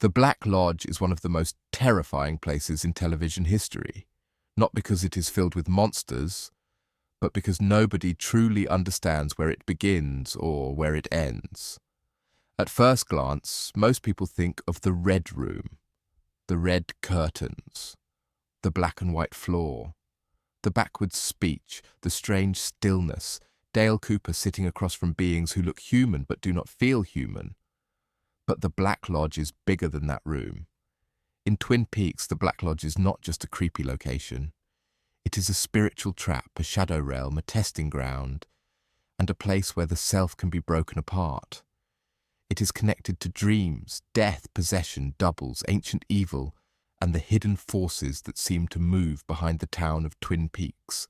The Black Lodge is one of the most terrifying places in television history, not because it is filled with monsters, but because nobody truly understands where it begins or where it ends. At first glance, most people think of the Red Room, the red curtains, the black and white floor, the backwards speech, the strange stillness, Dale Cooper sitting across from beings who look human but do not feel human. But the Black Lodge is bigger than that room. In Twin Peaks, the Black Lodge is not just a creepy location. It is a spiritual trap, a shadow realm, a testing ground, and a place where the self can be broken apart. It is connected to dreams, death, possession, doubles, ancient evil, and the hidden forces that seem to move behind the town of Twin Peaks.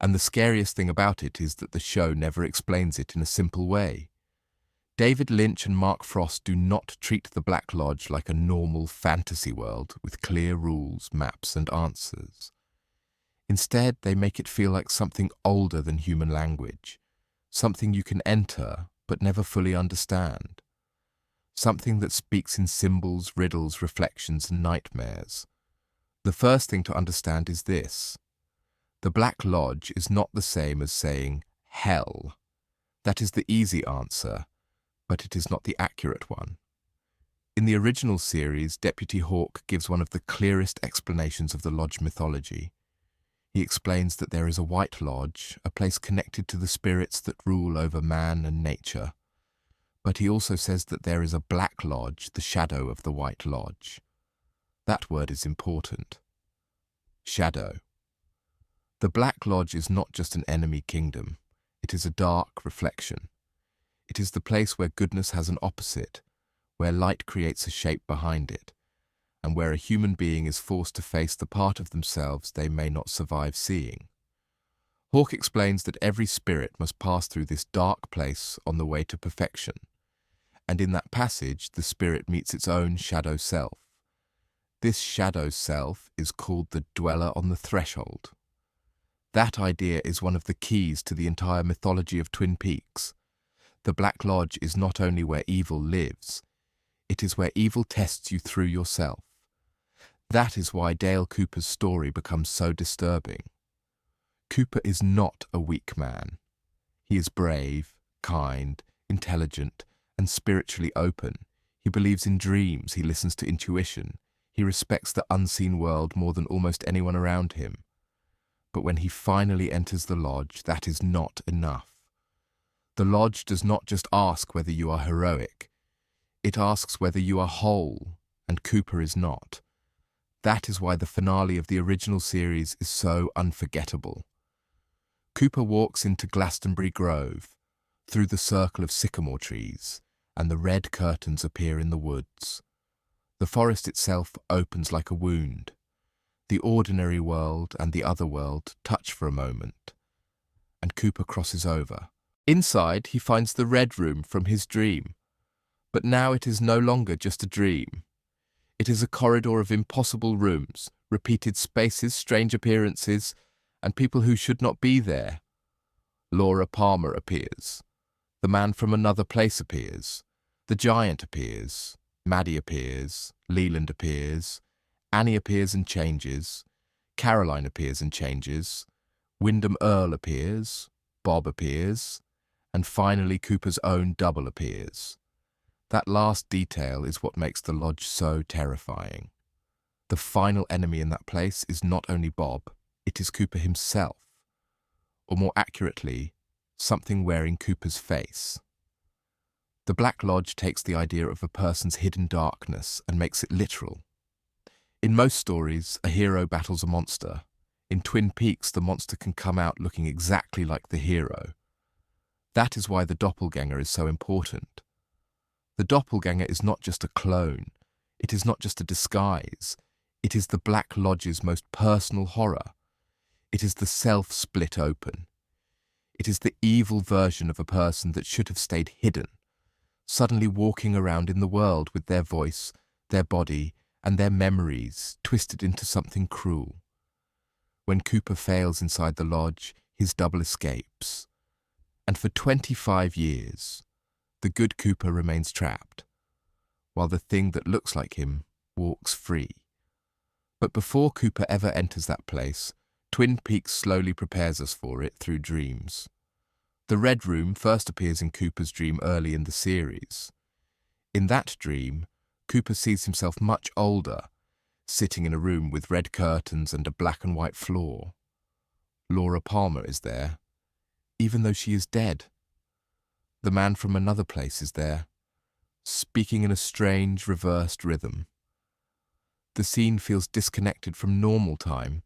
And the scariest thing about it is that the show never explains it in a simple way. David Lynch and Mark Frost do not treat the Black Lodge like a normal fantasy world with clear rules, maps, and answers. Instead, they make it feel like something older than human language, something you can enter but never fully understand, something that speaks in symbols, riddles, reflections, and nightmares. The first thing to understand is this. The Black Lodge is not the same as saying hell. That is the easy answer, but it is not the accurate one. In the original series, Deputy Hawk gives one of the clearest explanations of the Lodge mythology. He explains that there is a White Lodge, a place connected to the spirits that rule over man and nature. But he also says that there is a Black Lodge, the shadow of the White Lodge. That word is important. Shadow. The Black Lodge is not just an enemy kingdom. It is a dark reflection. It is the place where goodness has an opposite, where light creates a shape behind it, and where a human being is forced to face the part of themselves they may not survive seeing. Hawke explains that every spirit must pass through this dark place on the way to perfection, and in that passage the spirit meets its own shadow self. This shadow self is called the dweller on the threshold. That idea is one of the keys to the entire mythology of Twin Peaks. The Black Lodge is not only where evil lives, it is where evil tests you through yourself. That is why Dale Cooper's story becomes so disturbing. Cooper is not a weak man. He is brave, kind, intelligent, and spiritually open. He believes in dreams, he listens to intuition, he respects the unseen world more than almost anyone around him. But when he finally enters the lodge, that is not enough. The lodge does not just ask whether you are heroic. It asks whether you are whole, and Cooper is not. That is why the finale of the original series is so unforgettable. Cooper walks into Glastonbury Grove, through the circle of sycamore trees, and the red curtains appear in the woods. The forest itself opens like a wound. The ordinary world and the other world touch for a moment, and Cooper crosses over. Inside, he finds the Red Room from his dream. But now it is no longer just a dream. It is a corridor of impossible rooms, repeated spaces, strange appearances, and people who should not be there. Laura Palmer appears. The man from another place appears. The giant appears. Maddie appears. Leland appears. Annie appears and changes. Caroline appears and changes. Wyndham Earle appears. Bob appears. And finally Cooper's own double appears. That last detail is what makes the lodge so terrifying. The final enemy in that place is not only Bob, it is Cooper himself. Or more accurately, something wearing Cooper's face. The Black Lodge takes the idea of a person's hidden darkness and makes it literal. In most stories, a hero battles a monster. In Twin Peaks, the monster can come out looking exactly like the hero. That is why the doppelganger is so important. The doppelganger is not just a clone. It is not just a disguise. It is the Black Lodge's most personal horror. It is the self split open. It is the evil version of a person that should have stayed hidden, suddenly walking around in the world with their voice, their body, and their memories twisted into something cruel. When Cooper fails inside the lodge, his double escapes. And for 25 years, the good Cooper remains trapped. while the thing that looks like him walks free. But before Cooper ever enters that place, Twin Peaks slowly prepares us for it through dreams. The Red Room first appears in Cooper's dream early in the series. In that dream, Cooper sees himself much older, sitting in a room with red curtains and a black and white floor. Laura Palmer is there, even though she is dead. The man from another place is there, speaking in a strange, reversed rhythm. The scene feels disconnected from normal time,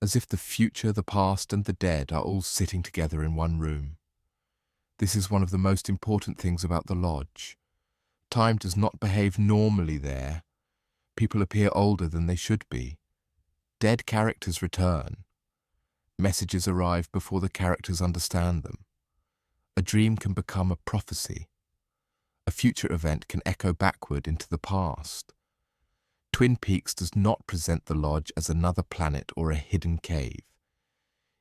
as if the future, the past, and the dead are all sitting together in one room. This is one of the most important things about the lodge. Time does not behave normally there. People appear older than they should be. Dead characters return. Messages arrive before the characters understand them. A dream can become a prophecy. A future event can echo backward into the past. Twin Peaks does not present the lodge as another planet or a hidden cave.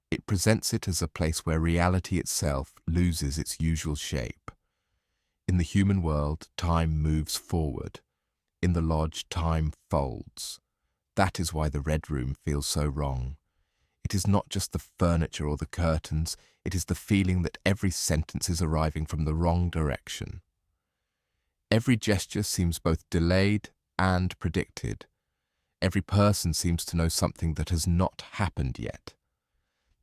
It presents it as a place where reality itself loses its usual shape. In the human world, time moves forward. In the lodge, time folds. That is why the Red Room feels so wrong. It is not just the furniture or the curtains, it is the feeling that every sentence is arriving from the wrong direction. Every gesture seems both delayed and predicted. Every person seems to know something that has not happened yet.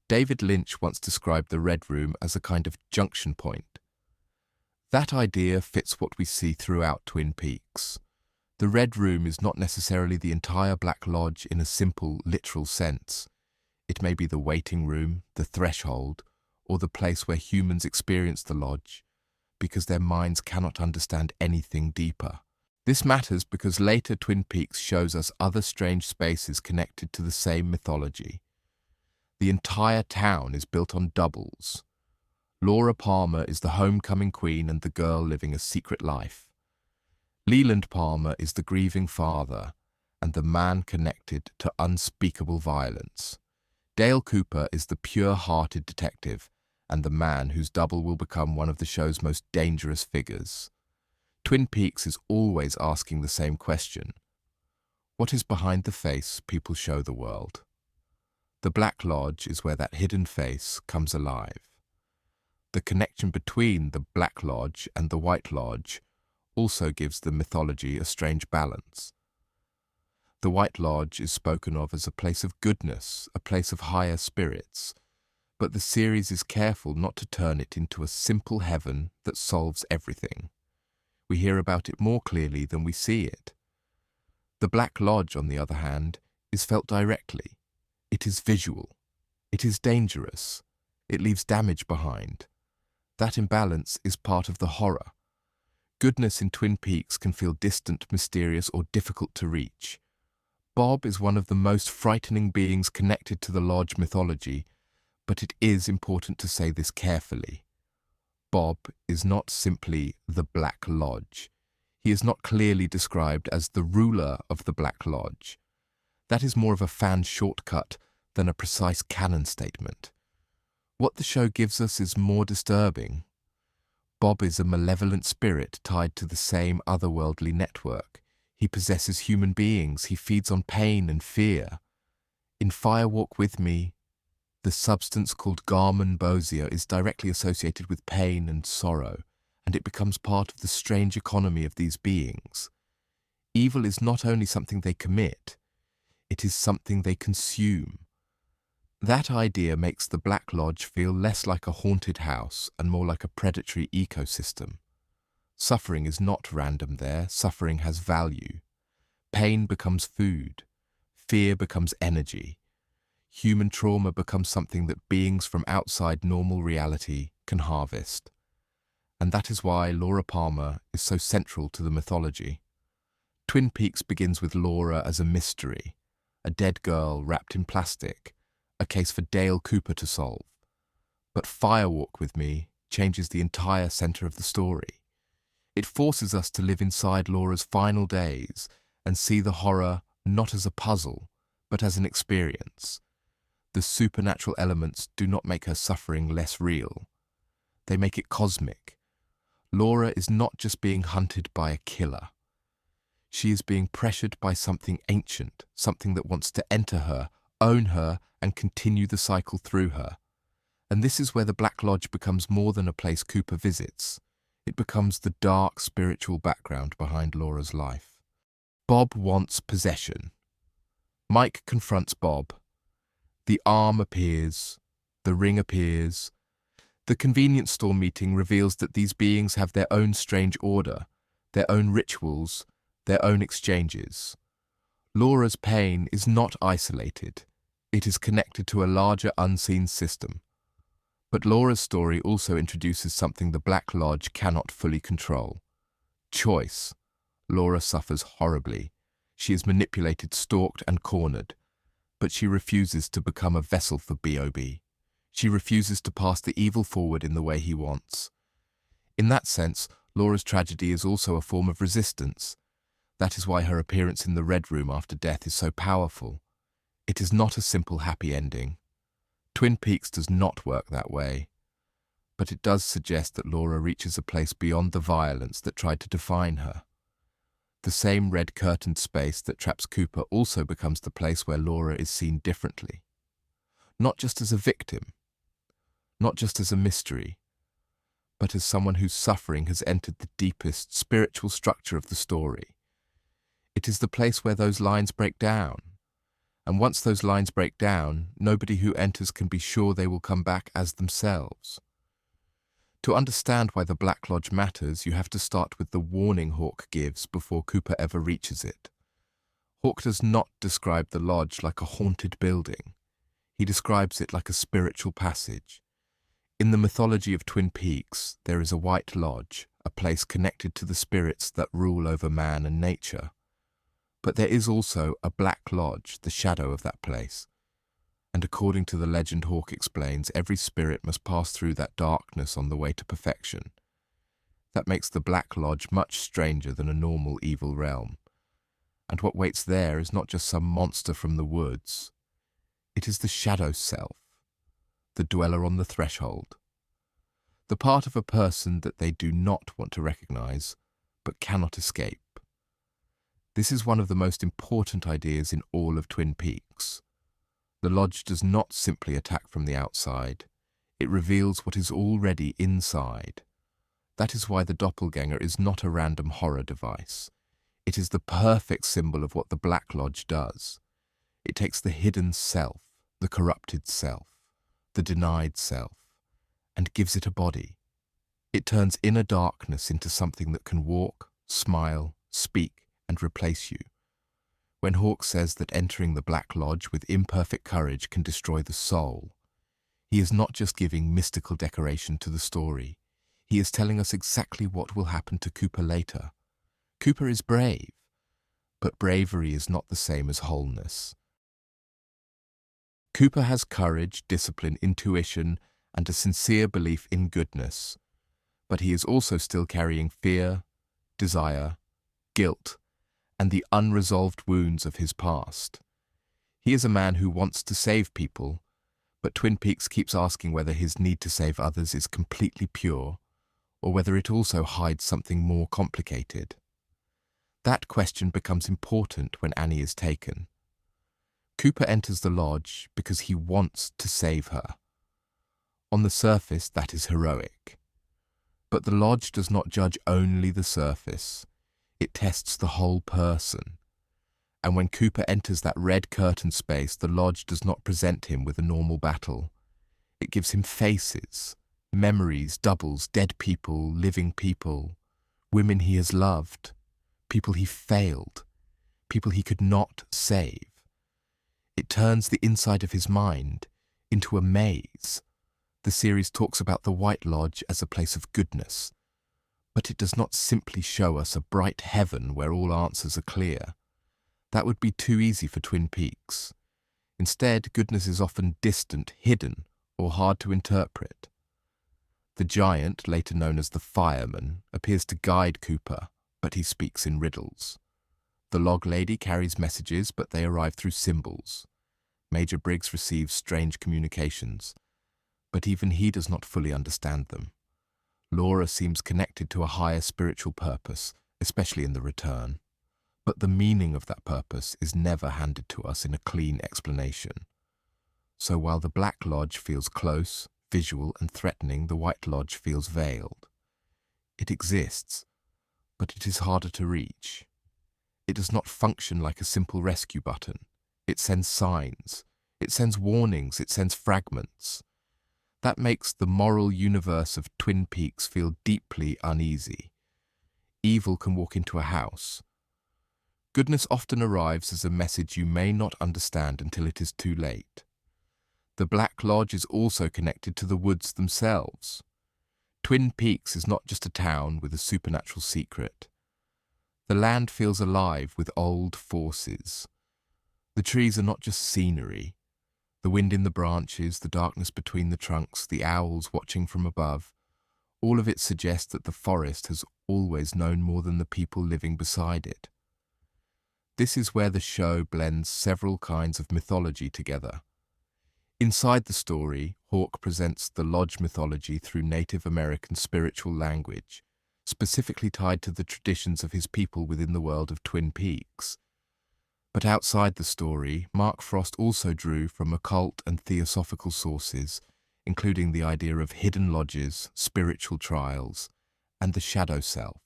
David Lynch once described the Red Room as a kind of junction point. That idea fits what we see throughout Twin Peaks. The Red Room is not necessarily the entire Black Lodge in a simple, literal sense. It may be the waiting room, the threshold, or the place where humans experience the lodge, because their minds cannot understand anything deeper. This matters because later Twin Peaks shows us other strange spaces connected to the same mythology. The entire town is built on doubles. Laura Palmer is the homecoming queen and the girl living a secret life. Leland Palmer is the grieving father and the man connected to unspeakable violence. Dale Cooper is the pure-hearted detective and the man whose double will become one of the show's most dangerous figures. Twin Peaks is always asking the same question. What is behind the face people show the world? The Black Lodge is where that hidden face comes alive. The connection between the Black Lodge and the White Lodge also gives the mythology a strange balance. The White Lodge is spoken of as a place of goodness, a place of higher spirits, but the series is careful not to turn it into a simple heaven that solves everything. We hear about it more clearly than we see it. The Black Lodge, on the other hand, is felt directly. It is visual. It is dangerous. It leaves damage behind. That imbalance is part of the horror. Goodness in Twin Peaks can feel distant, mysterious, or difficult to reach. Bob is one of the most frightening beings connected to the Lodge mythology, but it is important to say this carefully. Bob is not simply the Black Lodge. He is not clearly described as the ruler of the Black Lodge. That is more of a fan shortcut than a precise canon statement. What the show gives us is more disturbing. Bob is a malevolent spirit tied to the same otherworldly network. He possesses human beings. He feeds on pain and fear. In Fire Walk With Me, the substance called Garmon Bosia is directly associated with pain and sorrow, and it becomes part of the strange economy of these beings. Evil is not only something they commit, it is something they consume. That idea makes the Black Lodge feel less like a haunted house and more like a predatory ecosystem. Suffering is not random there. Suffering has value. Pain becomes food. Fear becomes energy. Human trauma becomes something that beings from outside normal reality can harvest. And that is why Laura Palmer is so central to the mythology. Twin Peaks begins with Laura as a mystery, a dead girl wrapped in plastic, a case for Dale Cooper to solve. But Fire Walk With Me changes the entire center of the story. It forces us to live inside Laura's final days and see the horror not as a puzzle, but as an experience. The supernatural elements do not make her suffering less real. They make it cosmic. Laura is not just being hunted by a killer. She is being pressured by something ancient, something that wants to enter her, own her, and continue the cycle through her. And this is where the Black Lodge becomes more than a place Cooper visits. It becomes the dark spiritual background behind Laura's life. Bob wants possession. Mike confronts Bob. The arm appears. The ring appears. The convenience store meeting reveals that these beings have their own strange order, their own rituals, their own exchanges. Laura's pain is not isolated. It is connected to a larger unseen system. But Laura's story also introduces something the Black Lodge cannot fully control. Choice. Laura suffers horribly. She is manipulated, stalked, and cornered. But she refuses to become a vessel for B.O.B. She refuses to pass the evil forward in the way he wants. In that sense, Laura's tragedy is also a form of resistance. That is why her appearance in the Red Room after death is so powerful. It is not a simple happy ending. Twin Peaks does not work that way. But it does suggest that Laura reaches a place beyond the violence that tried to define her. The same red curtained space that traps Cooper also becomes the place where Laura is seen differently. Not just as a victim, not just as a mystery, but as someone whose suffering has entered the deepest spiritual structure of the story. It is the place where those lines break down. And once those lines break down, nobody who enters can be sure they will come back as themselves. To understand why the Black Lodge matters, you have to start with the warning Hawke gives before Cooper ever reaches it. Hawke does not describe the lodge like a haunted building. He describes it like a spiritual passage. In the mythology of Twin Peaks, there is a white lodge, a place connected to the spirits that rule over man and nature. But there is also a Black Lodge, the shadow of that place. And according to the legend Hawke explains, every spirit must pass through that darkness on the way to perfection. That makes the Black Lodge much stranger than a normal evil realm. And what waits there is not just some monster from the woods. It is the shadow self, the dweller on the threshold. The part of a person that they do not want to recognize, but cannot escape. This is one of the most important ideas in all of Twin Peaks. The lodge does not simply attack from the outside. It reveals what is already inside. That is why the doppelganger is not a random horror device. It is the perfect symbol of what the Black Lodge does. It takes the hidden self, the corrupted self, the denied self, and gives it a body. It turns inner darkness into something that can walk, smile, speak, and replace you. When Hawke says that entering the Black Lodge with imperfect courage can destroy the soul, he is not just giving mystical decoration to the story. He is telling us exactly what will happen to Cooper later. Cooper is brave, but bravery is not the same as wholeness. Cooper has courage, discipline, intuition, and a sincere belief in goodness, but he is also still carrying fear, desire, guilt, and the unresolved wounds of his past. He is a man who wants to save people, but Twin Peaks keeps asking whether his need to save others is completely pure, or whether it also hides something more complicated. That question becomes important when Annie is taken. Cooper enters the lodge because he wants to save her. On the surface, that is heroic. But the lodge does not judge only the surface. It tests the whole person. And when Cooper enters that red curtain space, the lodge does not present him with a normal battle. It gives him faces, memories, doubles, dead people, living people, women he has loved, people he failed, people he could not save. It turns the inside of his mind into a maze. The series talks about the White Lodge as a place of goodness, but it does not simply show us a bright heaven where all answers are clear. That would be too easy for Twin Peaks. Instead, goodness is often distant, hidden, or hard to interpret. The giant, later known as the Fireman, appears to guide Cooper, but he speaks in riddles. The log lady carries messages, but they arrive through symbols. Major Briggs receives strange communications, but even he does not fully understand them. Laura seems connected to a higher spiritual purpose, especially in the return. But the meaning of that purpose is never handed to us in a clean explanation. So while the Black Lodge feels close, visual and threatening, the White Lodge feels veiled. It exists, but it is harder to reach. It does not function like a simple rescue button. It sends signs, it sends warnings, it sends fragments. That makes the moral universe of Twin Peaks feel deeply uneasy. Evil can walk into a house. Goodness often arrives as a message you may not understand until it is too late. The Black Lodge is also connected to the woods themselves. Twin Peaks is not just a town with a supernatural secret. The land feels alive with old forces. The trees are not just scenery. The wind in the branches, the darkness between the trunks, the owls watching from above, all of it suggests that the forest has always known more than the people living beside it. This is where the show blends several kinds of mythology together. Inside the story, Hawk presents the Lodge mythology through Native American spiritual language, specifically tied to the traditions of his people within the world of Twin Peaks. But outside the story, Mark Frost also drew from occult and theosophical sources, including the idea of hidden lodges, spiritual trials, and the shadow self.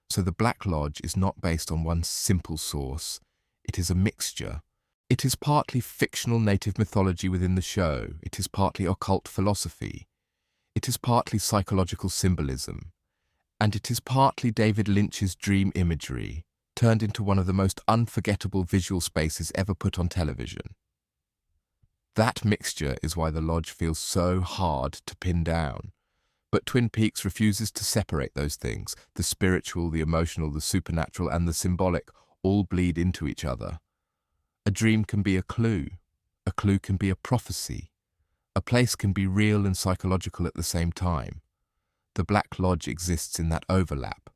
So the Black Lodge is not based on one simple source, it is a mixture. It is partly fictional native mythology within the show, it is partly occult philosophy, it is partly psychological symbolism, and it is partly David Lynch's dream imagery, turned into one of the most unforgettable visual spaces ever put on television. That mixture is why the Lodge feels so hard to pin down. But Twin Peaks refuses to separate those things. The spiritual, the emotional, the supernatural, and the symbolic all bleed into each other. A dream can be a clue can be a prophecy. A place can be real and psychological at the same time. The Black Lodge exists in that overlap.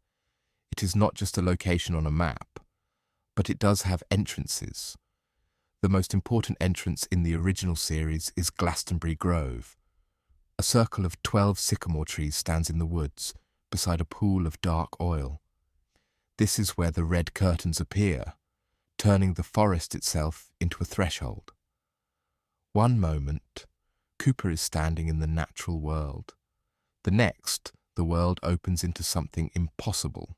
It is not just a location on a map, but it does have entrances. The most important entrance in the original series is Glastonbury Grove. A circle of 12 sycamore trees stands in the woods, beside a pool of dark oil. This is where the red curtains appear, turning the forest itself into a threshold. One moment, Cooper is standing in the natural world. The next, the world opens into something impossible.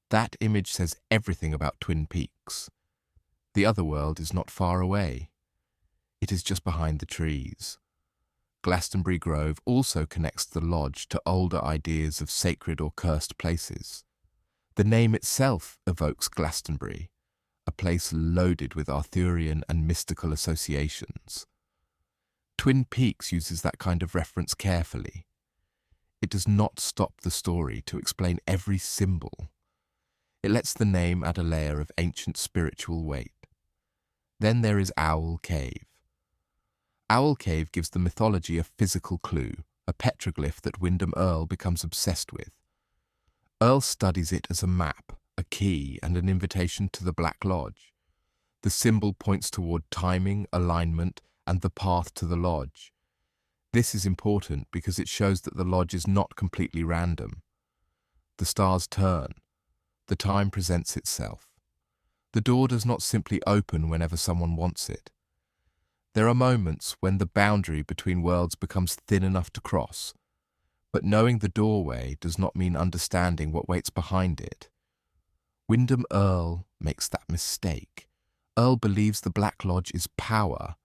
That image says everything about Twin Peaks. The other world is not far away. It is just behind the trees. Glastonbury Grove also connects the lodge to older ideas of sacred or cursed places. The name itself evokes Glastonbury, a place loaded with Arthurian and mystical associations. Twin Peaks uses that kind of reference carefully. It does not stop the story to explain every symbol. It lets the name add a layer of ancient spiritual weight. Then there is Owl Cave. Owl Cave gives the mythology a physical clue, a petroglyph that Wyndham Earle becomes obsessed with. Earle studies it as a map, a key, and an invitation to the Black Lodge. The symbol points toward timing, alignment, and the path to the lodge. This is important because it shows that the lodge is not completely random. The stars turn. The time presents itself. The door does not simply open whenever someone wants it. There are moments when the boundary between worlds becomes thin enough to cross, but knowing the doorway does not mean understanding what waits behind it. Wyndham Earle makes that mistake. Earle believes the Black Lodge is power.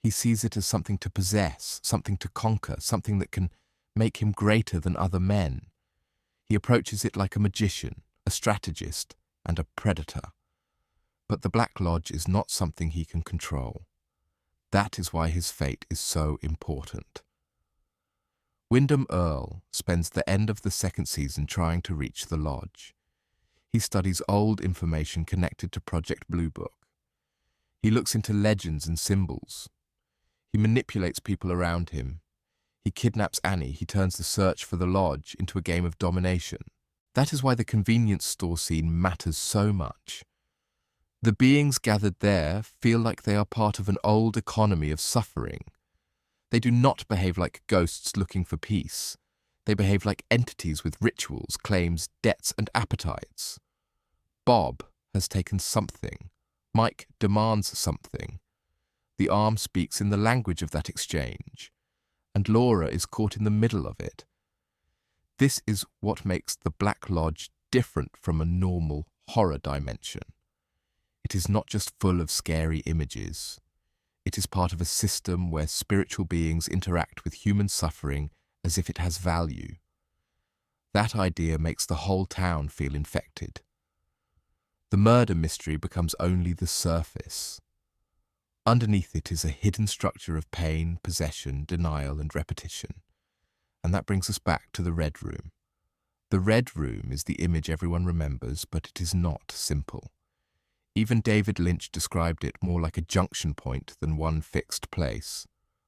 He sees it as something to possess, something to conquer, something that can make him greater than other men. He approaches it like a magician, a strategist, and a predator. But the Black Lodge is not something he can control. That is why his fate is so important. Wyndham Earle spends the end of the second season trying to reach the lodge. He studies old information connected to Project Blue Book. He looks into legends and symbols. He manipulates people around him. He kidnaps Annie. He turns the search for the lodge into a game of domination. That is why the convenience store scene matters so much. The beings gathered there feel like they are part of an old economy of suffering. They do not behave like ghosts looking for peace. They behave like entities with rituals, claims, debts, and appetites. Bob has taken something. Mike demands something. The arm speaks in the language of that exchange, and Laura is caught in the middle of it. This is what makes the Black Lodge different from a normal horror dimension. It is not just full of scary images. It is part of a system where spiritual beings interact with human suffering as if it has value. That idea makes the whole town feel infected. The murder mystery becomes only the surface. Underneath it is a hidden structure of pain, possession, denial, and repetition. And that brings us back to the Red Room. The Red Room is the image everyone remembers, but it is not simple. Even David Lynch described it more like a junction point than one fixed place.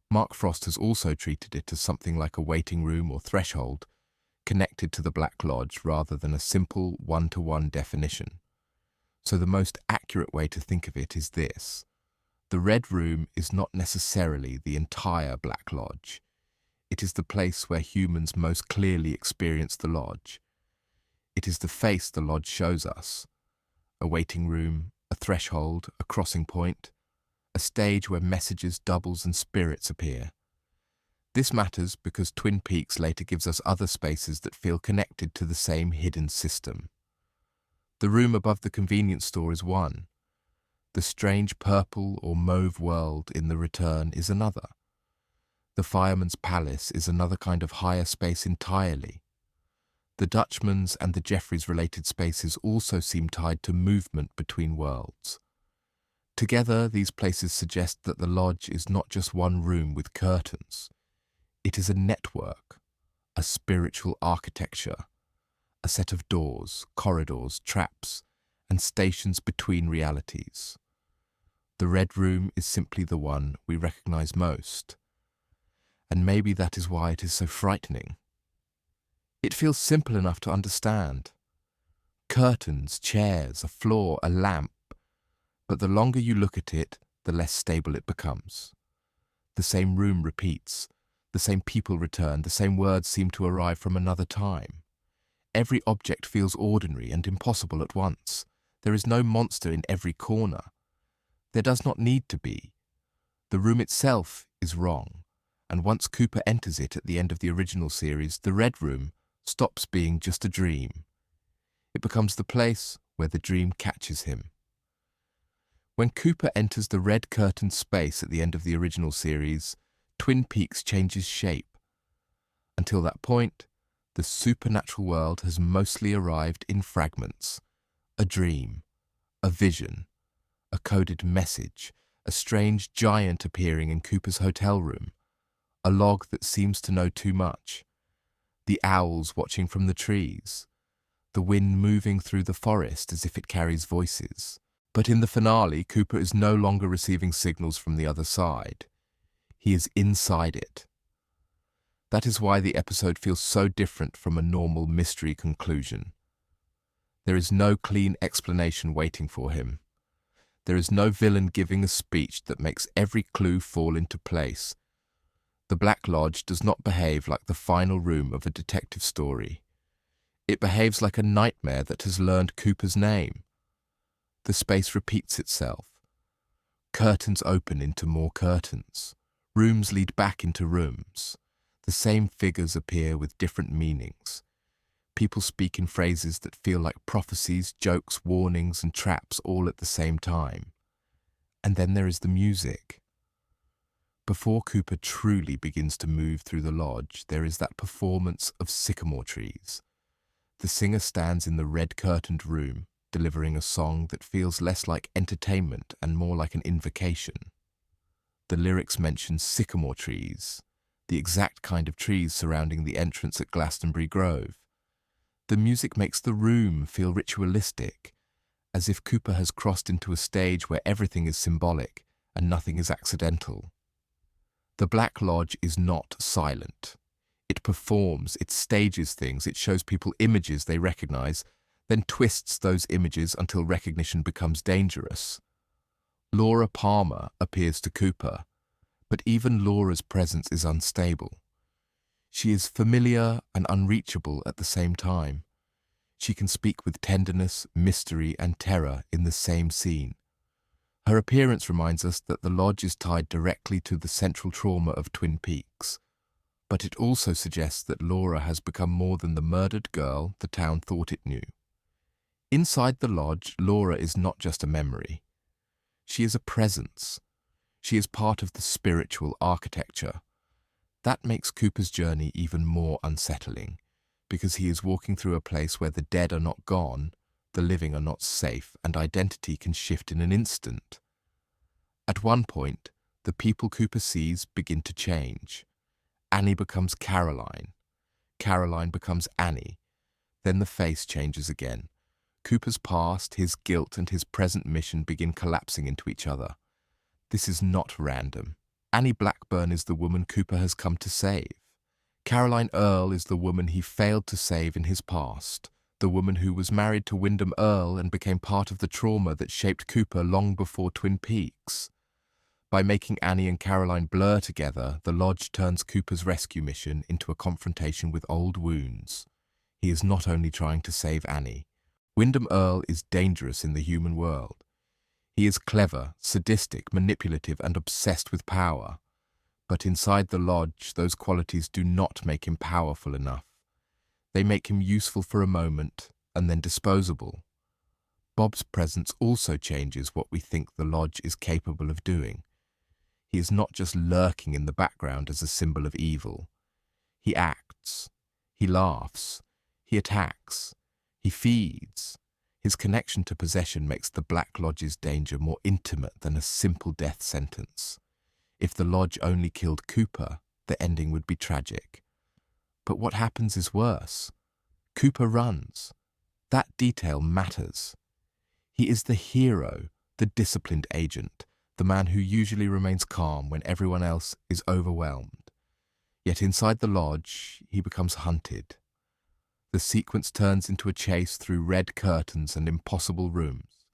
Mark Frost has also treated it as something like a waiting room or threshold, connected to the Black Lodge rather than a simple one-to-one definition. So the most accurate way to think of it is this. The Red Room is not necessarily the entire Black Lodge. It is the place where humans most clearly experience the Lodge. It is the face the Lodge shows us. A waiting room, a threshold, a crossing point, a stage where messages, doubles, and spirits appear. This matters because Twin Peaks later gives us other spaces that feel connected to the same hidden system. The room above the convenience store is one. The strange purple or mauve world in The Return is another. The Fireman's Palace is another kind of higher space entirely. The Dutchman's and the Jeffries-related spaces also seem tied to movement between worlds. Together, these places suggest that the Lodge is not just one room with curtains. It is a network, a spiritual architecture, a set of doors, corridors, traps, and stations between realities. The Red Room is simply the one we recognize most. And maybe that is why it is so frightening. It feels simple enough to understand. Curtains, chairs, a floor, a lamp. But the longer you look at it, the less stable it becomes. The same room repeats. The same people return, the same words seem to arrive from another time. Every object feels ordinary and impossible at once. There is no monster in every corner. There does not need to be. The room itself is wrong, and once Cooper enters it at the end of the original series, the Red Room stops being just a dream. It becomes the place where the dream catches him. When Cooper enters the red curtained space at the end of the original series, Twin Peaks changes shape. Until that point, the supernatural world has mostly arrived in fragments. A dream, a vision, a coded message, a strange giant appearing in Cooper's hotel room, a log that seems to know too much, the owls watching from the trees, the wind moving through the forest as if it carries voices. But in the finale, Cooper is no longer receiving signals from the other side. He is inside it. That is why the episode feels so different from a normal mystery conclusion. There is no clean explanation waiting for him. There is no villain giving a speech that makes every clue fall into place. The Black Lodge does not behave like the final room of a detective story. It behaves like a nightmare that has learned Cooper's name. The space repeats itself. Curtains open into more curtains. Rooms lead back into rooms. The same figures appear with different meanings. People speak in phrases that feel like prophecies, jokes, warnings, and traps all at the same time. And then there is the music. Before Cooper truly begins to move through the lodge, there is that performance of sycamore trees. The singer stands in the red-curtained room, delivering a song that feels less like entertainment and more like an invocation. The lyrics mention sycamore trees, the exact kind of trees surrounding the entrance at Glastonbury Grove. The music makes the room feel ritualistic, as if Cooper has crossed into a stage where everything is symbolic and nothing is accidental. The Black Lodge is not silent. It performs, it stages things, it shows people images they recognize, then twists those images until recognition becomes dangerous. Laura Palmer appears to Cooper, but even Laura's presence is unstable. She is familiar and unreachable at the same time. She can speak with tenderness, mystery, and terror in the same scene. Her appearance reminds us that the lodge is tied directly to the central trauma of Twin Peaks. But it also suggests that Laura has become more than the murdered girl the town thought it knew. Inside the lodge, Laura is not just a memory. She is a presence. She is part of the spiritual architecture. That makes Cooper's journey even more unsettling, because he is walking through a place where the dead are not gone, the living are not safe, and identity can shift in an instant. At one point, the people Cooper sees begin to change. Annie becomes Caroline. Caroline becomes Annie. Then the face changes again. Cooper's past, his guilt, and his present mission begin collapsing into each other. This is not random. Annie Blackburn is the woman Cooper has come to save. Caroline Earle is the woman he failed to save in his past, the woman who was married to Wyndham Earle and became part of the trauma that shaped Cooper long before Twin Peaks. By making Annie and Caroline blur together, the lodge turns Cooper's rescue mission into a confrontation with old wounds. He is not only trying to save Annie. Wyndham Earle is dangerous in the human world. He is clever, sadistic, manipulative, and obsessed with power. But inside the lodge, those qualities do not make him powerful enough. They make him useful for a moment and then disposable. Bob's presence also changes what we think the lodge is capable of doing. He is not just lurking in the background as a symbol of evil. He acts. He laughs. He attacks. He feeds. His connection to possession makes the Black Lodge's danger more intimate than a simple death sentence. If the lodge only killed Cooper, the ending would be tragic. But what happens is worse. Cooper runs. That detail matters. He is the hero, the disciplined agent, the man who usually remains calm when everyone else is overwhelmed. Yet inside the lodge, he becomes hunted. The sequence turns into a chase through red curtains and impossible rooms.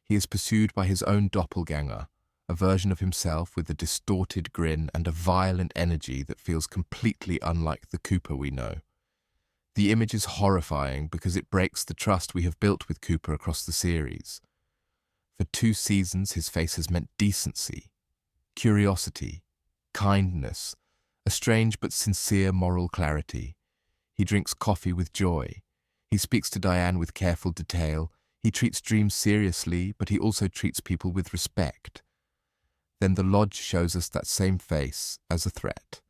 He is pursued by his own doppelganger, a version of himself with a distorted grin and a violent energy that feels completely unlike the Cooper we know. The image is horrifying because it breaks the trust we have built with Cooper across the series. For 2 seasons, his face has meant decency, curiosity, kindness, a strange but sincere moral clarity. He drinks coffee with joy. He speaks to Diane with careful detail. He treats dreams seriously, but he also treats people with respect. Then the lodge shows us that same face as a threat.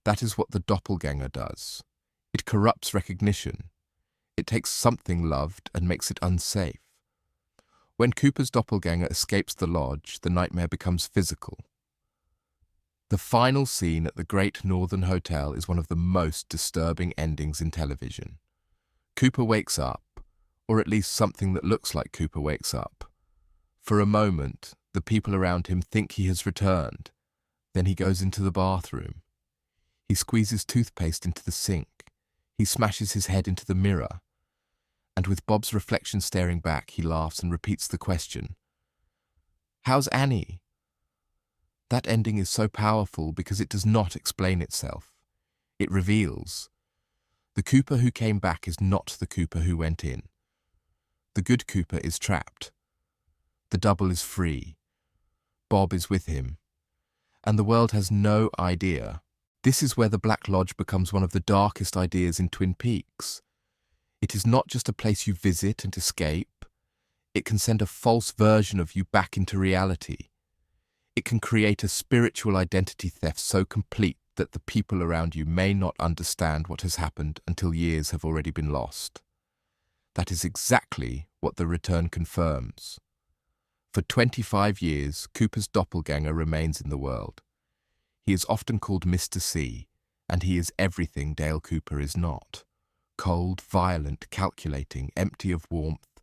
That is what the doppelganger does. It corrupts recognition. It takes something loved and makes it unsafe. When Cooper's doppelganger escapes the lodge, the nightmare becomes physical. The final scene at the Great Northern Hotel is one of the most disturbing endings in television. Cooper wakes up, or at least something that looks like Cooper wakes up. For a moment, the people around him think he has returned. Then he goes into the bathroom. He squeezes toothpaste into the sink. He smashes his head into the mirror. And with Bob's reflection staring back, he laughs and repeats the question. How's Annie? That ending is so powerful because it does not explain itself. It reveals. The Cooper who came back is not the Cooper who went in. The good Cooper is trapped. The double is free. Bob is with him. And the world has no idea. This is where the Black Lodge becomes one of the darkest ideas in Twin Peaks. It is not just a place you visit and escape. It can send a false version of you back into reality. It can create a spiritual identity theft so complete that the people around you may not understand what has happened until years have already been lost. That is exactly what the return confirms. For 25 years, Cooper's doppelganger remains in the world. He is often called Mr. C, and he is everything Dale Cooper is not. Cold, violent, calculating, empty of warmth,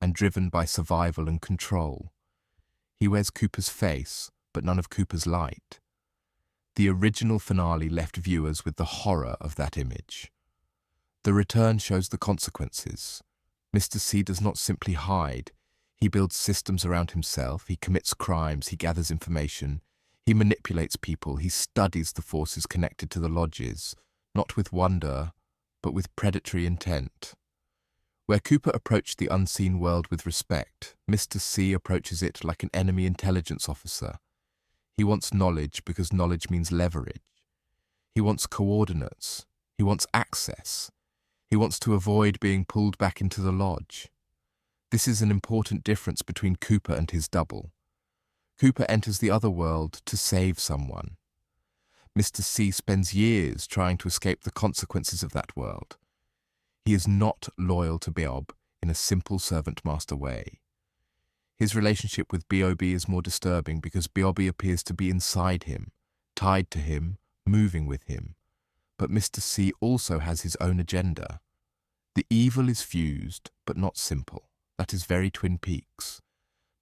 and driven by survival and control. He wears Cooper's face, but none of Cooper's light. The original finale left viewers with the horror of that image. The return shows the consequences. Mr. C does not simply hide. He builds systems around himself, he commits crimes, he gathers information, he manipulates people, he studies the forces connected to the lodges, not with wonder, but with predatory intent. Where Cooper approached the unseen world with respect, Mr. C approaches it like an enemy intelligence officer. He wants knowledge because knowledge means leverage. He wants coordinates. He wants access. He wants to avoid being pulled back into the lodge. This is an important difference between Cooper and his double. Cooper enters the other world to save someone. Mr. C spends years trying to escape the consequences of that world. He is not loyal to Bob in a simple servant-master way. His relationship with B.O.B. is more disturbing because B.O.B. appears to be inside him, tied to him, moving with him. But Mr. C also has his own agenda. The evil is fused, but not simple. That is very Twin Peaks.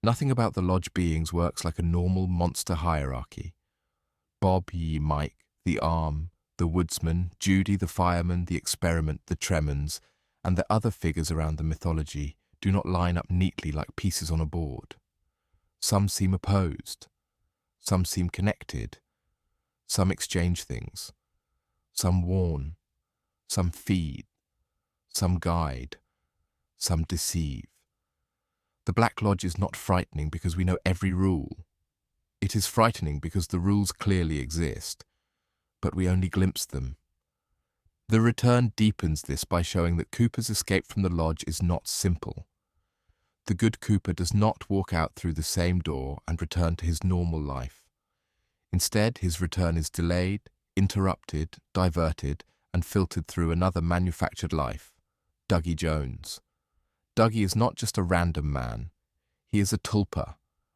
Nothing about the lodge beings works like a normal monster hierarchy. Bob, Mike, the Arm, the Woodsman, Judy, the Fireman, the Experiment, the Tremens, and the other figures around the mythology do not line up neatly like pieces on a board. Some seem opposed. Some seem connected. Some exchange things. Some warn. Some feed. Some guide. Some deceive. The Black Lodge is not frightening because we know every rule. It is frightening because the rules clearly exist, but we only glimpse them. The return deepens this by showing that Cooper's escape from the lodge is not simple. The good Cooper does not walk out through the same door and return to his normal life. Instead, his return is delayed, interrupted, diverted, and filtered through another manufactured life, Dougie Jones. Dougie is not just a random man. He is a tulpa,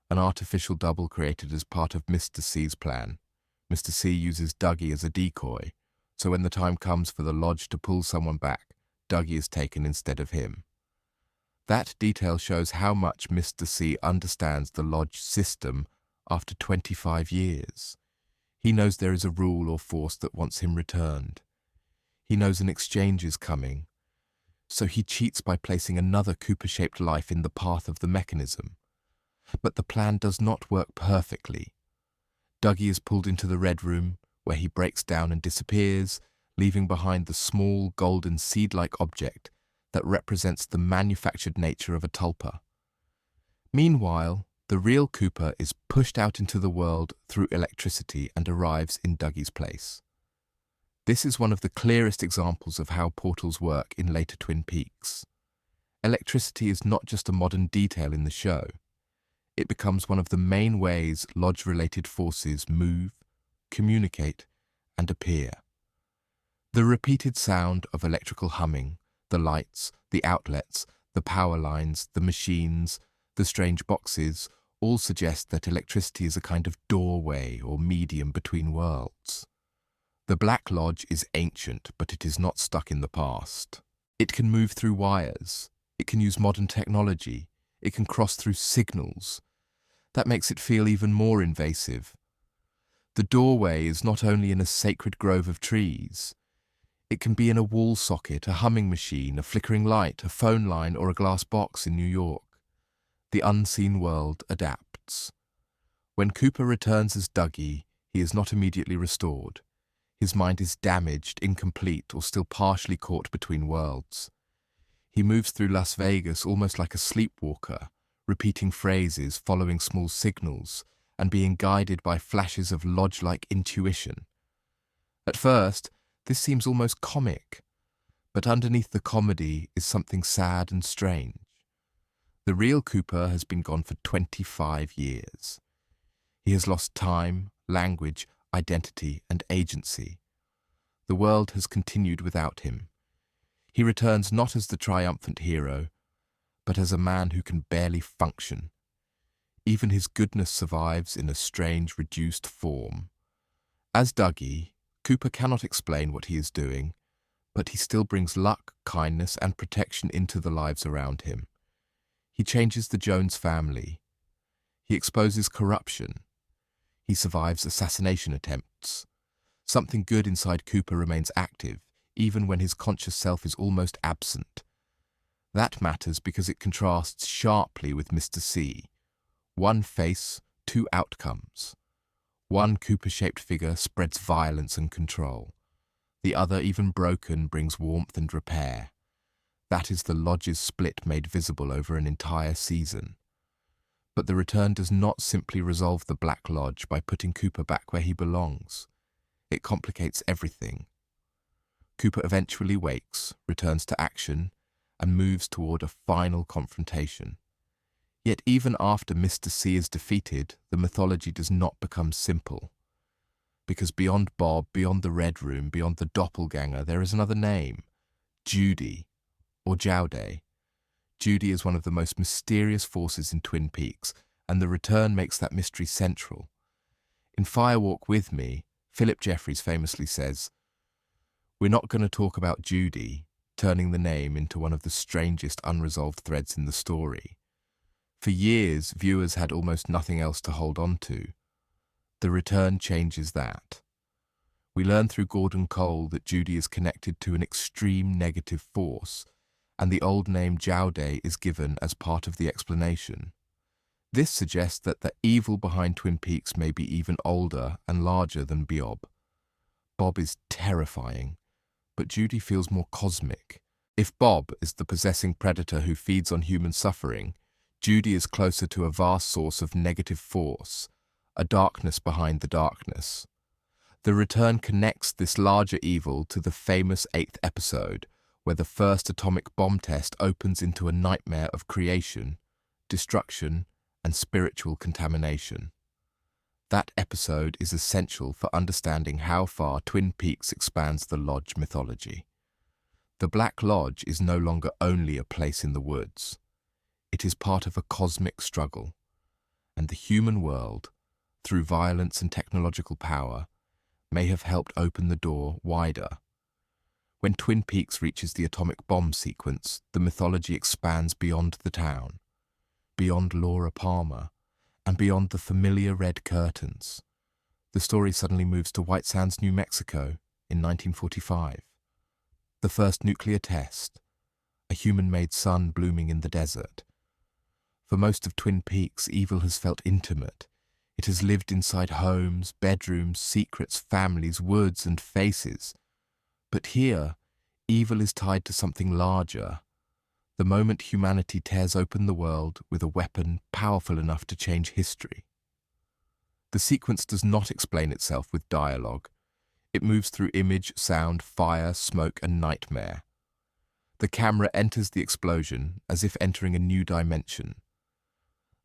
an artificial double created as part of Mr. C's plan. Mr. C uses Dougie as a decoy, so when the time comes for the lodge to pull someone back, Dougie is taken instead of him. That detail shows how much Mr. C understands the lodge system after 25 years. He knows there is a rule or force that wants him returned. He knows an exchange is coming, so he cheats by placing another Cooper-shaped life in the path of the mechanism. But the plan does not work perfectly. Dougie is pulled into the Red Room, where he breaks down and disappears, leaving behind the small, golden seed-like object that represents the manufactured nature of a tulpa. Meanwhile, the real Cooper is pushed out into the world through electricity and arrives in Dougie's place. This is one of the clearest examples of how portals work in later Twin Peaks. Electricity is not just a modern detail in the show. It becomes one of the main ways lodge-related forces move, communicate, and appear. The repeated sound of electrical humming, the lights, the outlets, the power lines, the machines, the strange boxes, all suggest that electricity is a kind of doorway or medium between worlds. The Black Lodge is ancient, but it is not stuck in the past. It can move through wires. It can use modern technology. It can cross through signals. That makes it feel even more invasive. The doorway is not only in a sacred grove of trees. It can be in a wall socket, a humming machine, a flickering light, a phone line, or a glass box in New York. The unseen world adapts. When Cooper returns as Dougie, he is not immediately restored. His mind is damaged, incomplete, or still partially caught between worlds. He moves through Las Vegas almost like a sleepwalker, repeating phrases, following small signals, and being guided by flashes of lodge-like intuition. At first, this seems almost comic, but underneath the comedy is something sad and strange. The real Cooper has been gone for 25 years. He has lost time, language, identity, and agency. The world has continued without him. He returns not as the triumphant hero, but as a man who can barely function. Even his goodness survives in a strange, reduced form. As Dougie, Cooper cannot explain what he is doing, but he still brings luck, kindness, and protection into the lives around him. He changes the Jones family. He exposes corruption. He survives assassination attempts. Something good inside Cooper remains active, even when his conscious self is almost absent. That matters because it contrasts sharply with Mr. C. One face, two outcomes. One Cooper-shaped figure spreads violence and control. The other, even broken, brings warmth and repair. That is the lodge's split made visible over an entire season. But the return does not simply resolve the Black Lodge by putting Cooper back where he belongs. It complicates everything. Cooper eventually wakes, returns to action, and moves toward a final confrontation. Yet even after Mr. C is defeated, the mythology does not become simple. Because beyond Bob, beyond the Red Room, beyond the doppelganger, there is another name, Judy, or Jowday. Judy is one of the most mysterious forces in Twin Peaks, and the return makes that mystery central. In Firewalk with Me, Philip Jeffries famously says, "We're not going to talk about Judy," turning the name into one of the strangest unresolved threads in the story. For years, viewers had almost nothing else to hold on to. The return changes that. We learn through Gordon Cole that Judy is connected to an extreme negative force, and the old name Jowday is given as part of the explanation. This suggests that the evil behind Twin Peaks may be even older and larger than Bob. Bob is terrifying, but Judy feels more cosmic. If Bob is the possessing predator who feeds on human suffering, Judy is closer to a vast source of negative force, a darkness behind the darkness. The return connects this larger evil to the famous 8th episode, where the first atomic bomb test opens into a nightmare of creation, destruction, and spiritual contamination. That episode is essential for understanding how far Twin Peaks expands the Lodge mythology. The Black Lodge is no longer only a place in the woods. It is part of a cosmic struggle, and the human world, through violence and technological power, may have helped open the door wider. When Twin Peaks reaches the atomic bomb sequence, the mythology expands beyond the town, beyond Laura Palmer, and beyond the familiar red curtains. The story suddenly moves to White Sands, New Mexico, in 1945. The first nuclear test, a human-made sun blooming in the desert. For most of Twin Peaks, evil has felt intimate. It has lived inside homes, bedrooms, secrets, families, woods, and faces. But here, evil is tied to something larger. The moment humanity tears open the world with a weapon powerful enough to change history. The sequence does not explain itself with dialogue. It moves through image, sound, fire, smoke, and nightmare. The camera enters the explosion as if entering a new dimension.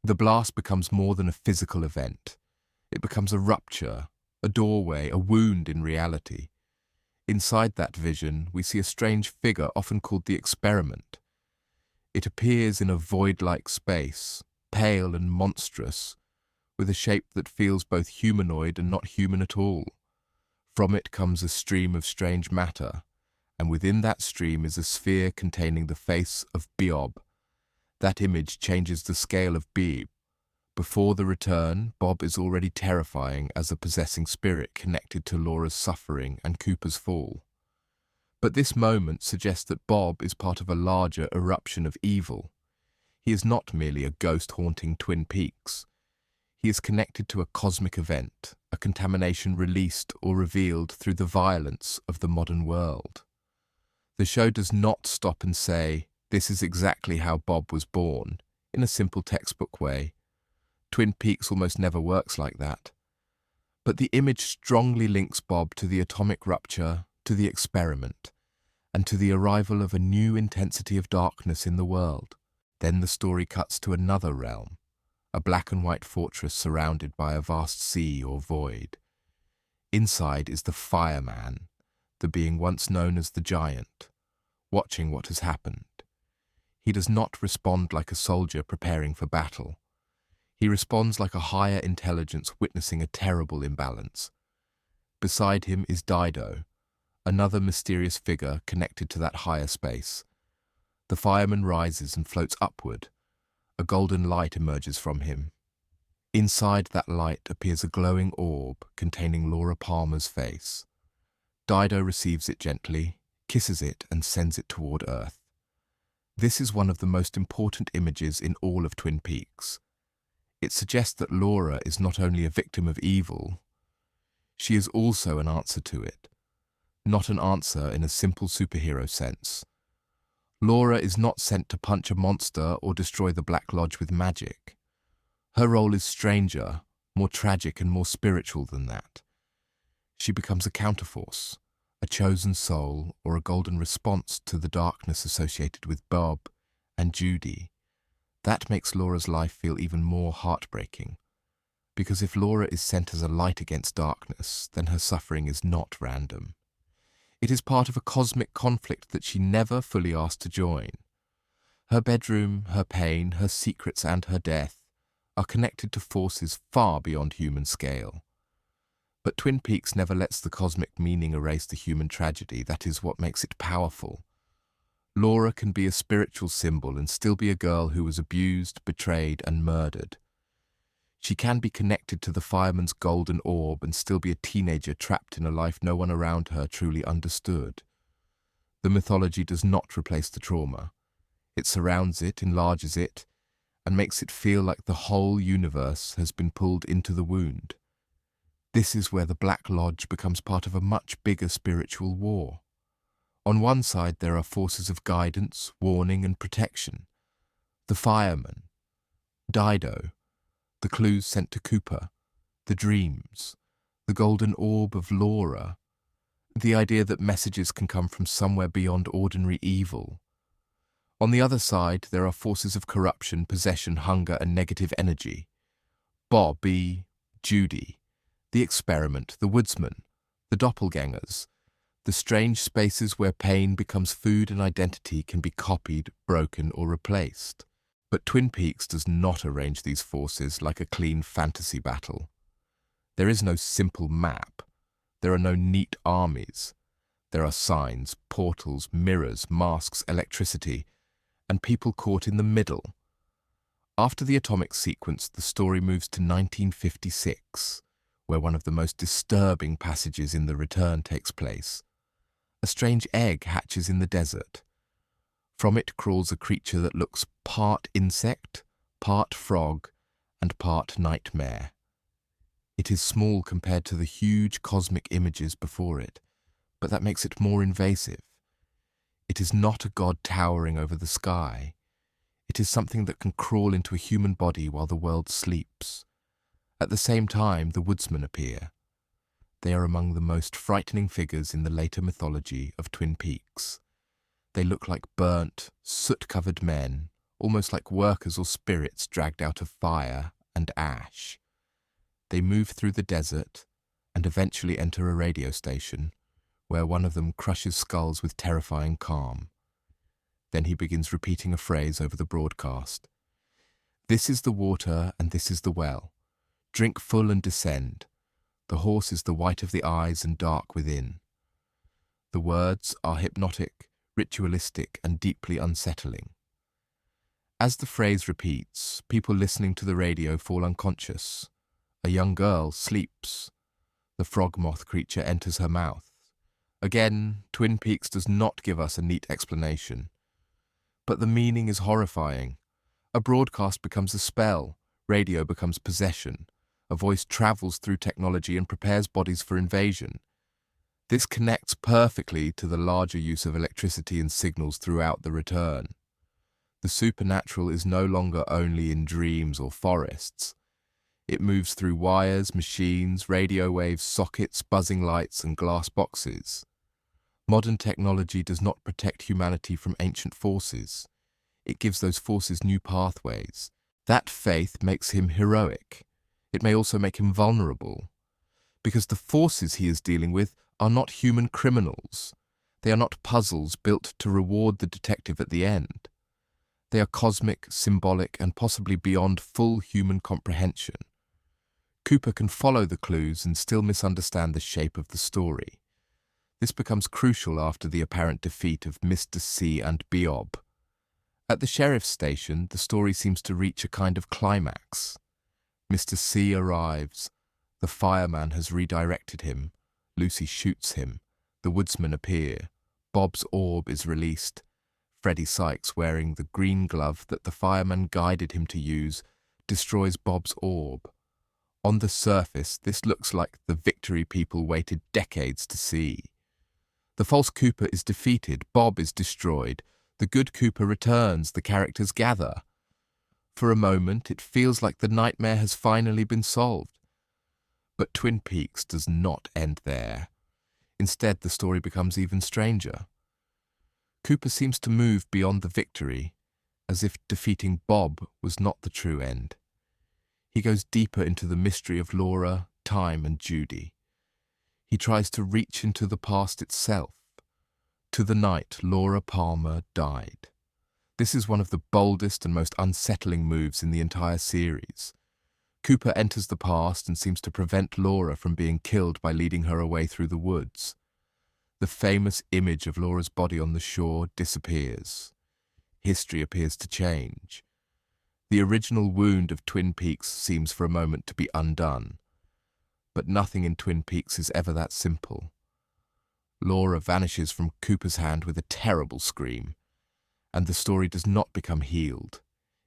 The blast becomes more than a physical event. It becomes a rupture, a doorway, a wound in reality. Inside that vision, we see a strange figure often called the Experiment. It appears in a void-like space, pale and monstrous, with a shape that feels both humanoid and not human at all. From it comes a stream of strange matter, and within that stream is a sphere containing the face of Bob. That image changes the scale of Bob. Before the return, Bob is already terrifying as a possessing spirit connected to Laura's suffering and Cooper's fall. But this moment suggests that Bob is part of a larger eruption of evil. He is not merely a ghost haunting Twin Peaks. He is connected to a cosmic event, a contamination released or revealed through the violence of the modern world. The show does not stop and say, "This is exactly how Bob was born," in a simple textbook way. Twin Peaks almost never works like that. But the image strongly links Bob to the atomic rupture, to the experiment, and to the arrival of a new intensity of darkness in the world. Then the story cuts to another realm, a black and white fortress surrounded by a vast sea or void. Inside is the Fireman, the being once known as the Giant, watching what has happened. He does not respond like a soldier preparing for battle. He responds like a higher intelligence witnessing a terrible imbalance. Beside him is Dido, another mysterious figure connected to that higher space. The fireman rises and floats upward. A golden light emerges from him. Inside that light appears a glowing orb containing Laura Palmer's face. Dido receives it gently, kisses it, and sends it toward Earth. This is one of the most important images in all of Twin Peaks. It suggests that Laura is not only a victim of evil, she is also an answer to it. Not an answer in a simple superhero sense. Laura is not sent to punch a monster or destroy the Black Lodge with magic. Her role is stranger, more tragic and more spiritual than that. She becomes a counterforce, a chosen soul or a golden response to the darkness associated with Bob and Judy. That makes Laura's life feel even more heartbreaking, because if Laura is sent as a light against darkness, then her suffering is not random. It is part of a cosmic conflict that she never fully asked to join. Her bedroom, her pain, her secrets and her death are connected to forces far beyond human scale. But Twin Peaks never lets the cosmic meaning erase the human tragedy. That is what makes it powerful. Laura can be a spiritual symbol and still be a girl who was abused, betrayed and murdered. She can be connected to the fireman's golden orb and still be a teenager trapped in a life no one around her truly understood. The mythology does not replace the trauma. It surrounds it, enlarges it, and makes it feel like the whole universe has been pulled into the wound. This is where the Black Lodge becomes part of a much bigger spiritual war. On one side there are forces of guidance, warning and protection. The Fireman, Dido, the clues sent to Cooper, the dreams, the golden orb of Laura, the idea that messages can come from somewhere beyond ordinary evil. On the other side, there are forces of corruption, possession, hunger, and negative energy. Bobby, Judy, the experiment, the woodsman, the doppelgängers, the strange spaces where pain becomes food and identity can be copied, broken, or replaced. But Twin Peaks does not arrange these forces like a clean fantasy battle. There is no simple map. There are no neat armies. There are signs, portals, mirrors, masks, electricity, and people caught in the middle. After the atomic sequence, the story moves to 1956, where one of the most disturbing passages in The Return takes place. A strange egg hatches in the desert. From it crawls a creature that looks part insect, part frog, and part nightmare. It is small compared to the huge cosmic images before it, but that makes it more invasive. It is not a god towering over the sky. It is something that can crawl into a human body while the world sleeps. At the same time, the woodsmen appear. They are among the most frightening figures in the later mythology of Twin Peaks. They look like burnt, soot-covered men, almost like workers or spirits dragged out of fire and ash. They move through the desert and eventually enter a radio station, where one of them crushes skulls with terrifying calm. Then he begins repeating a phrase over the broadcast. "This is the water and this is the well. Drink full and descend. The horse is the white of the eyes and dark within." The words are hypnotic, ritualistic, and deeply unsettling. As the phrase repeats, people listening to the radio fall unconscious. A young girl sleeps. The frog moth creature enters her mouth. Again, Twin Peaks does not give us a neat explanation. But the meaning is horrifying. A broadcast becomes a spell, radio becomes possession, a voice travels through technology and prepares bodies for invasion. This connects perfectly to the larger use of electricity and signals throughout The Return. The supernatural is no longer only in dreams or forests. It moves through wires, machines, radio waves, sockets, buzzing lights, and glass boxes. Modern technology does not protect humanity from ancient forces. It gives those forces new pathways. That faith makes him heroic. It may also make him vulnerable, because the forces he is dealing with are not human criminals. They are not puzzles built to reward the detective at the end. They are cosmic, symbolic, and possibly beyond full human comprehension. Cooper can follow the clues and still misunderstand the shape of the story. This becomes crucial after the apparent defeat of Mr. C and Bob. At the sheriff's station, the story seems to reach a kind of climax. Mr. C arrives. The fireman has redirected him. Lucy shoots him. The woodsmen appear. Bob's orb is released. Freddie Sykes, wearing the green glove that the fireman guided him to use, destroys Bob's orb. On the surface, this looks like the victory people waited decades to see. The false Cooper is defeated, Bob is destroyed, The good Cooper returns, the characters gather. For a moment, it feels like the nightmare has finally been solved. But Twin Peaks does not end there. Instead, the story becomes even stranger. Cooper seems to move beyond the victory, as if defeating Bob was not the true end. He goes deeper into the mystery of Laura, time, and Judy. He tries to reach into the past itself, to the night Laura Palmer died. This is one of the boldest and most unsettling moves in the entire series. Cooper enters the past and seems to prevent Laura from being killed by leading her away through the woods. The famous image of Laura's body on the shore disappears. History appears to change. The original wound of Twin Peaks seems for a moment to be undone. But nothing in Twin Peaks is ever that simple. Laura vanishes from Cooper's hand with a terrible scream, and the story does not become healed.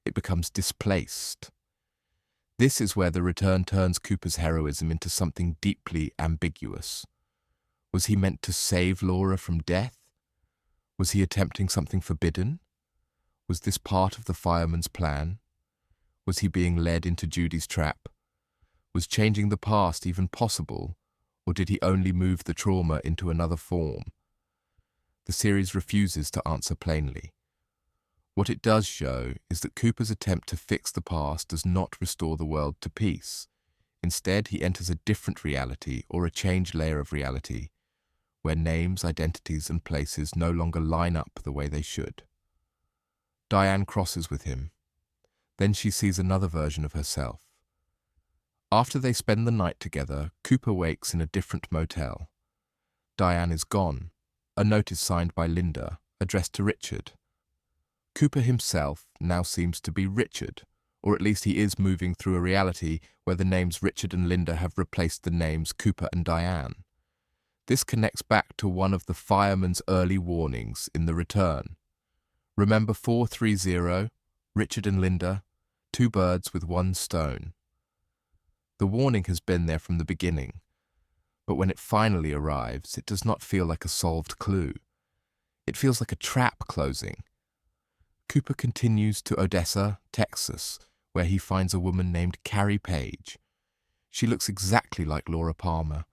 It becomes displaced. This is where the return turns Cooper's heroism into something deeply ambiguous. Was he meant to save Laura from death? Was he attempting something forbidden? Was this part of the fireman's plan? Was he being led into Judy's trap? Was changing the past even possible, or did he only move the trauma into another form? The series refuses to answer plainly. What it does show is that Cooper's attempt to fix the past does not restore the world to peace. Instead, he enters a different reality or a changed layer of reality, where names, identities, and places no longer line up the way they should. Diane crosses with him. Then she sees another version of herself. After they spend the night together, Cooper wakes in a different motel. Diane is gone. A note is signed by Linda, addressed to Richard. Cooper himself now seems to be Richard, or at least he is moving through a reality where the names Richard and Linda have replaced the names Cooper and Diane. This connects back to one of the fireman's early warnings in The Return. Remember 430, Richard and Linda, 2 birds with 1 stone. The warning has been there from the beginning, but when it finally arrives, it does not feel like a solved clue. It feels like a trap closing. Cooper continues to Odessa, Texas, where he finds a woman named Carrie Page. She looks exactly like Laura Palmer,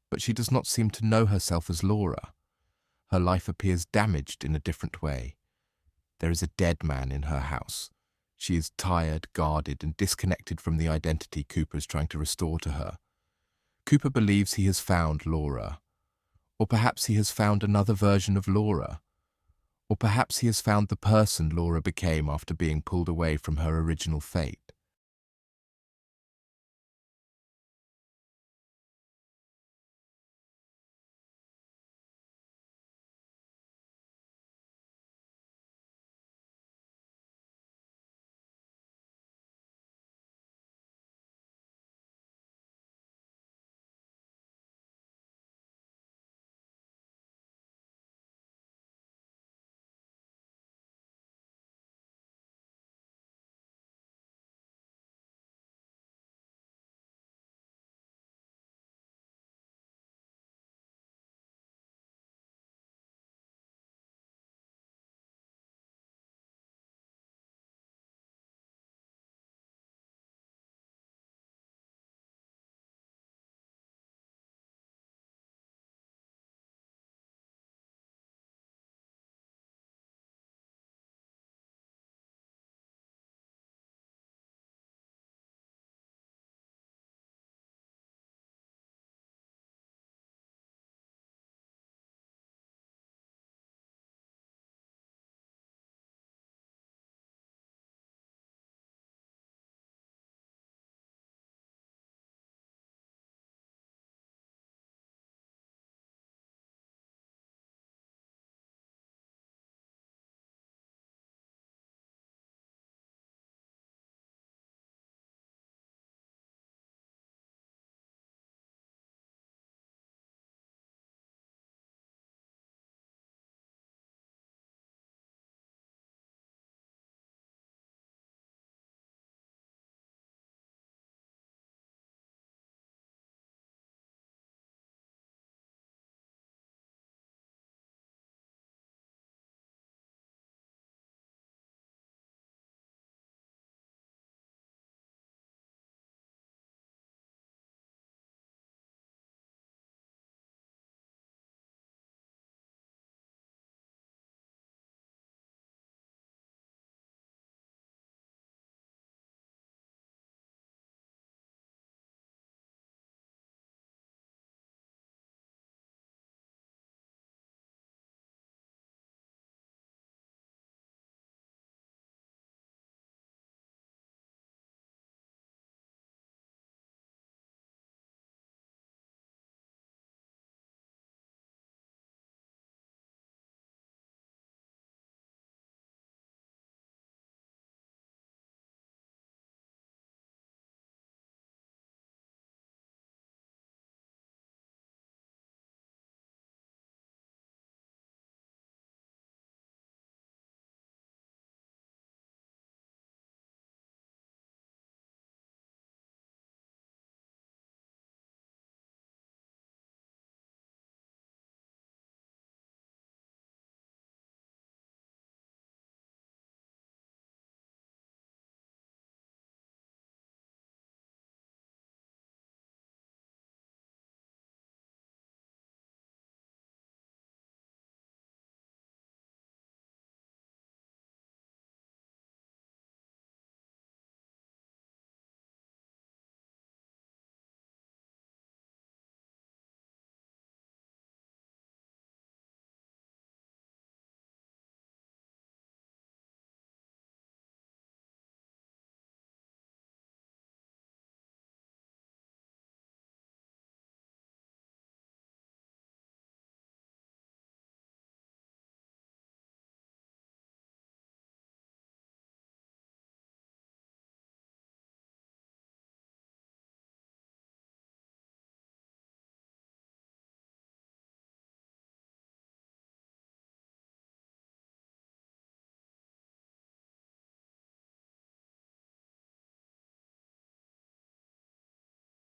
but she does not seem to know herself as Laura. Her life appears damaged in a different way. There is a dead man in her house. She is tired, guarded, and disconnected from the identity Cooper is trying to restore to her. Cooper believes he has found Laura. Or perhaps he has found another version of Laura. Or perhaps he has found the person Laura became after being pulled away from her original fate.